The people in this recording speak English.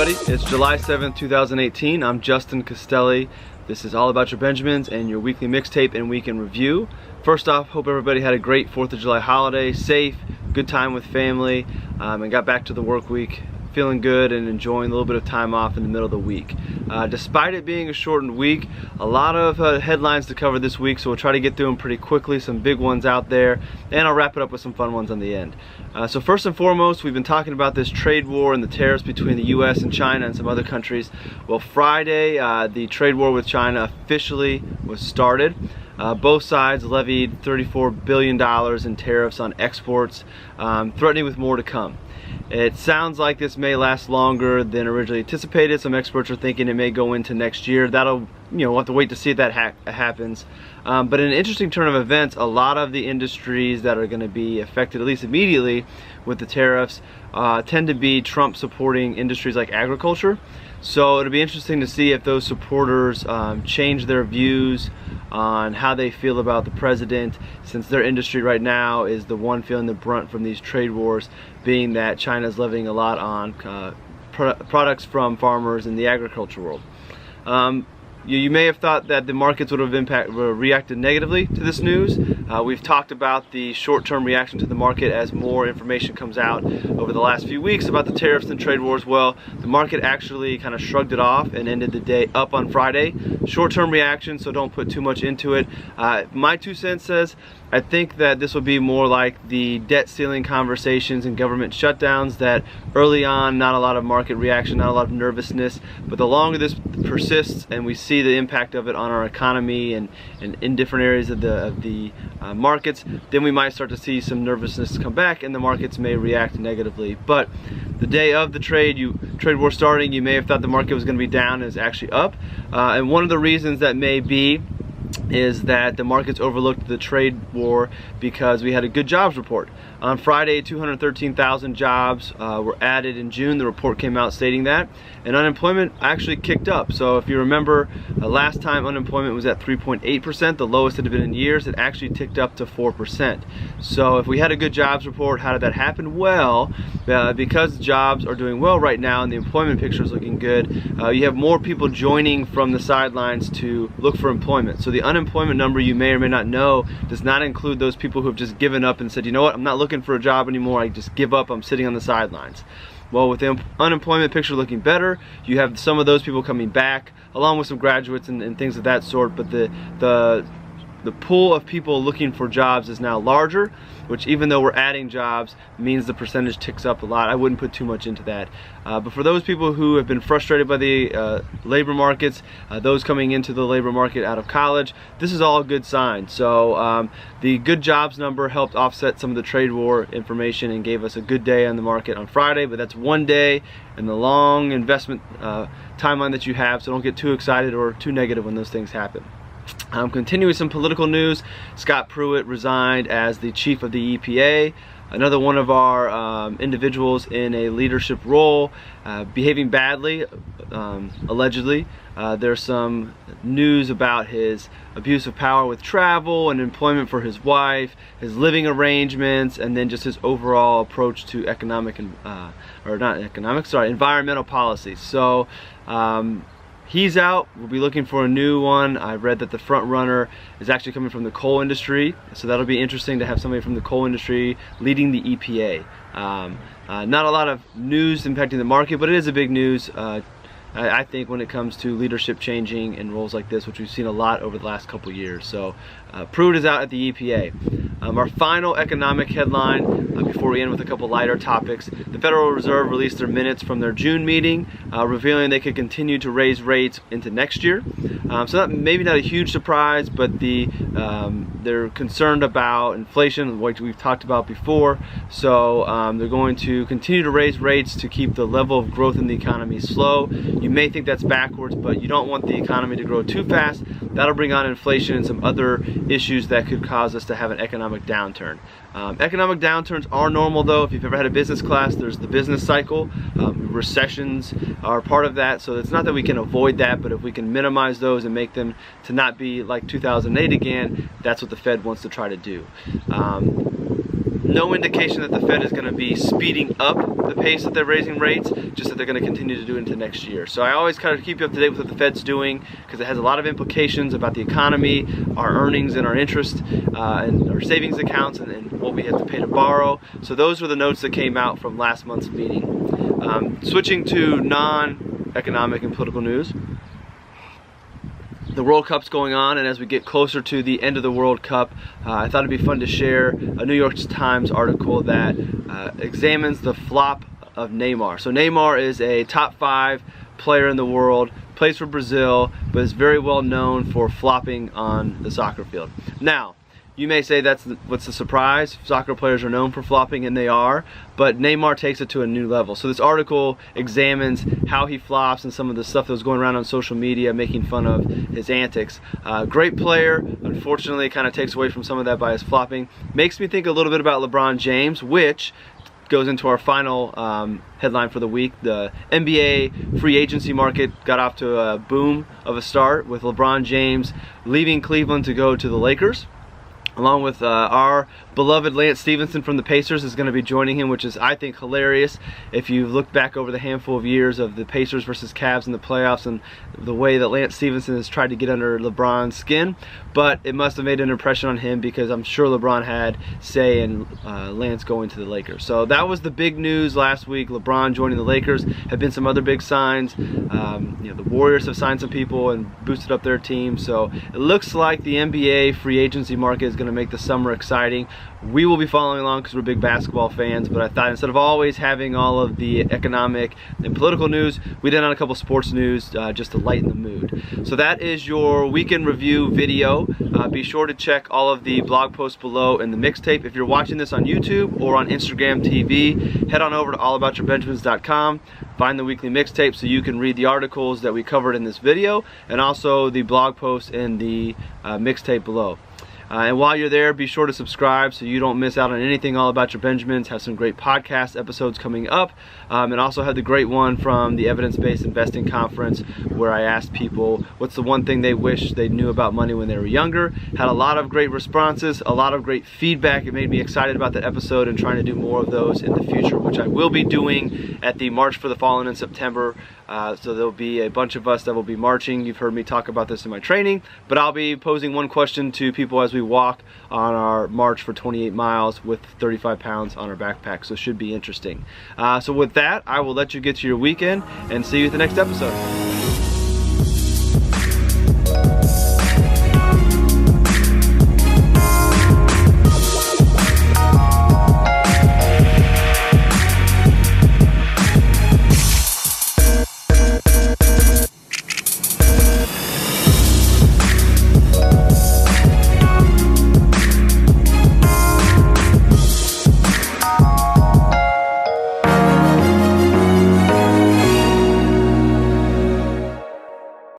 everybody. It's July 7th, 2018. I'm Justin Castelli. This is All About Your Benjamins and your weekly mixtape and weekend review. First off, hope everybody had a great 4th of July holiday, safe, good time with family, and got back to the work week feeling good and enjoying a little bit of time off in the middle of the week. Despite it being a shortened week, a lot of headlines to cover this week, so we'll try to get through them pretty quickly, some big ones out there, and I'll wrap it up with some fun ones on the end. So first and foremost, we've been talking about this trade war and the tariffs between the US and China and some other countries. Well, Friday, the trade war with China officially was started. Both sides levied $34 billion in tariffs on exports, threatening with more to come. It sounds like this may last longer than originally anticipated. Some experts are thinking it may go into next year. That'll, we'll have to wait to see if that happens. But in an interesting turn of events, a lot of the industries that are going to be affected, at least immediately, with the tariffs tend to be Trump supporting industries like agriculture. So it'll be interesting to see if those supporters change their views on how they feel about the president, since their industry right now is the one feeling the brunt from these trade wars, being that China's levying a lot on products from farmers in the agriculture world. You may have thought that the markets would have reacted negatively to this news. We've talked about the short-term reaction to the market as more information comes out over the last few weeks about the tariffs and trade wars. Well, the market actually kind of shrugged it off and ended the day up on Friday. Short-term reaction, so don't put too much into it. My 2 cents says, I think that this will be more like the debt ceiling conversations and government shutdowns, that early on, not a lot of market reaction, not a lot of nervousness, but the longer this persists and we see the impact of it on our economy and in different areas of the markets, then we might start to see some nervousness come back and the markets may react negatively. But the day of the trade war starting, you may have thought the market was going to be down, and it's actually up. And one of the reasons that may be is that the markets overlooked the trade war because we had a good jobs report. On Friday, 213,000 jobs were added in June. The report came out stating that, and unemployment actually kicked up. So if you remember, last time unemployment was at 3.8%, the lowest it had been in years. It actually ticked up to 4%. So if we had a good jobs report, how did that happen? Well, because jobs are doing well right now and the employment picture is looking good, you have more people joining from the sidelines to look for employment. So the unemployment number, you may or may not know, does not include those people who have just given up and said, you know what, I'm not looking for a job anymore, I just give up, I'm sitting on the sidelines. Well, with the unemployment picture looking better, you have some of those people coming back, along with some graduates and things of that sort, but the pool of people looking for jobs is now larger, which, even though we're adding jobs, means the percentage ticks up a lot. I wouldn't put too much into that. But for those people who have been frustrated by the labor markets, those coming into the labor market out of college, this is all a good sign. So the good jobs number helped offset some of the trade war information and gave us a good day on the market on Friday, but that's one day in the long investment timeline that you have, so don't get too excited or too negative when those things happen. Continuing some political news, Scott Pruitt resigned as the chief of the EPA. Another one of our individuals in a leadership role, behaving badly, allegedly. There's some news about his abuse of power with travel and employment for his wife, his living arrangements, and then just his overall approach to environmental policies. So he's out. We'll be looking for a new one. I read that the front runner is actually coming from the coal industry, so that'll be interesting to have somebody from the coal industry leading the EPA. Not a lot of news impacting the market, but it is a big news, I think, when it comes to leadership changing in roles like this, which we've seen a lot over the last couple years. So Pruitt is out at the EPA. Our final economic headline, before we end with a couple lighter topics, the Federal Reserve released their minutes from their June meeting, revealing they could continue to raise rates into next year. So that maybe not a huge surprise, but they're concerned about inflation, like we've talked about before. So they're going to continue to raise rates to keep the level of growth in the economy slow. You may think that's backwards, but you don't want the economy to grow too fast. That'll bring on inflation and some other issues that could cause us to have an economic downturn. Economic downturns are normal, though. If you've ever had a business class, there's the business cycle. Recessions are part of that, so it's not that we can avoid that, but if we can minimize those and make them to not be like 2008 again, that's what the Fed wants to try to do. No indication that the Fed is going to be speeding up the pace that they're raising rates, just that they're going to continue to do into next year. So I always kind of keep you up to date with what the Fed's doing, because it has a lot of implications about the economy, our earnings and our interest, and our savings accounts, and what we have to pay to borrow. So those were the notes that came out from last month's meeting. Switching to non-economic and political news. The World Cup's going on, and as we get closer to the end of the World Cup, I thought it'd be fun to share a New York Times article that examines the flop of Neymar. So Neymar is a top 5 player in the world, plays for Brazil, but is very well known for flopping on the soccer field. Now, you may say what's the surprise? Soccer players are known for flopping, and they are, but Neymar takes it to a new level. So this article examines how he flops and some of the stuff that was going around on social media making fun of his antics. Great player, unfortunately kind of takes away from some of that by his flopping. Makes me think a little bit about LeBron James, which goes into our final headline for the week. The NBA free agency market got off to a boom of a start with LeBron James leaving Cleveland to go to the Lakers, along with our beloved Lance Stephenson from the Pacers is going to be joining him, which is, I think, hilarious. If you look back over the handful of years of the Pacers versus Cavs in the playoffs and the way that Lance Stephenson has tried to get under LeBron's skin, but it must have made an impression on him, because I'm sure LeBron had say in Lance going to the Lakers. So that was the big news last week, LeBron joining the Lakers. Have been some other big signs. The Warriors have signed some people and boosted up their team. So it looks like the NBA free agency market is going to make the summer exciting. We will be following along because we're big basketball fans, but I thought instead of always having all of the economic and political news, we did on a couple sports news just to lighten the mood. So that is your weekend review video. Be sure to check all of the blog posts below in the mixtape. If you're watching this on YouTube or on Instagram TV, head on over to allaboutyourbenjamins.com. Find the weekly mixtape so you can read the articles that we covered in this video, and also the blog posts in the mixtape below. And while you're there, be sure to subscribe so you don't miss out on anything all about your Benjamins. Have some great podcast episodes coming up, and also had the great one from the Evidence-Based Investing Conference, where I asked people what's the one thing they wish they knew about money when they were younger. Had a lot of great responses, a lot of great feedback. It made me excited about that episode and trying to do more of those in the future, which I will be doing at the March for the Fallen in September. So there'll be a bunch of us that will be marching. You've heard me talk about this in my training, but I'll be posing one question to people as we walk on our march for 28 miles with 35 pounds on our backpack, so it should be interesting. So with that, I will let you get to your weekend and see you at the next episode.